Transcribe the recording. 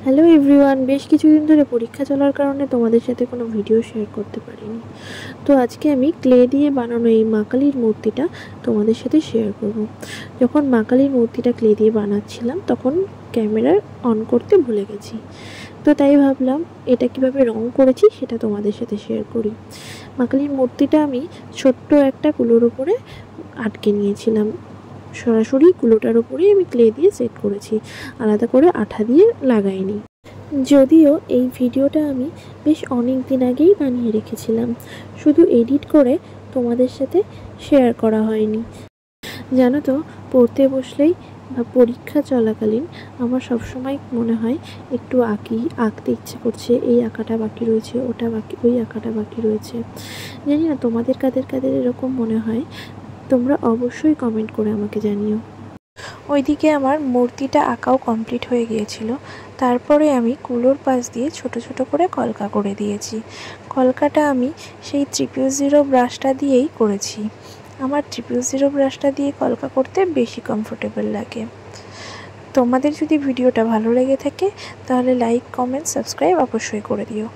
Hello everyone, বেশ কিছুদিন ধরে পরীক্ষা চলার কারণে তোমাদের সাথে কোনো ভিডিও শেয়ার করতে পারিনি। তো আজকে আমি ক্লে দিয়ে বানানো এই মা কালীর মূর্তিটা তোমাদের সাথে শেয়ার করব। যখন মা কালীর মূর্তিটা ক্লে দিয়ে বানাচ্ছিলাম তখন ক্যামেরা অন করতে ভুলে গেছি, তো তাই ভাবলাম এটা কিভাবে রং করেছি সেটা তোমাদের সাথে শেয়ার করি। মা কালীর মূর্তিটা আমি ছোট্ট একটা কুলোর উপরে আটকে নিয়েছিলাম, সরাসরি কুলোটার উপরেই আমি ক্লে দিয়ে সেট করেছি, আলাদা করে আঠা দিয়ে লাগাইনি। যদিও এই ভিডিওটা আমি বেশ অনেক দিন আগেই বানিয়ে রেখেছিলাম, শুধু এডিট করে তোমাদের সাথে শেয়ার করা হয়নি। জানো তো, পড়তে বসলেই বা পরীক্ষা চলাকালীন আমার সবসময় মনে হয় একটু আঁকতে ইচ্ছে করছে, এই আঁকাটা বাকি রয়েছে, ওটা বাকি, ওই আঁকাটা বাকি রয়েছে। জানি না তোমাদের কাদের কাদের এরকম মনে হয়, তোমরা অবশ্যই কমেন্ট করে আমাকে জানিও। ওইদিকে আমার মূর্তিটা আঁকাও কমপ্লিট হয়ে গিয়েছিল। তারপরে আমি কুলোর পাশ দিয়ে ছোট ছোট করে কলকা করে দিয়েছি। কলকাটা আমি সেই 000 ব্রাশটা দিয়েই করেছি। আমার 000 ব্রাশটা দিয়ে কলকা করতে বেশি কমফোর্টেবল লাগে। তোমাদের যদি ভিডিওটা ভালো লেগে থাকে তাহলে লাইক, কমেন্ট, সাবস্ক্রাইব অবশ্যই করে দিও।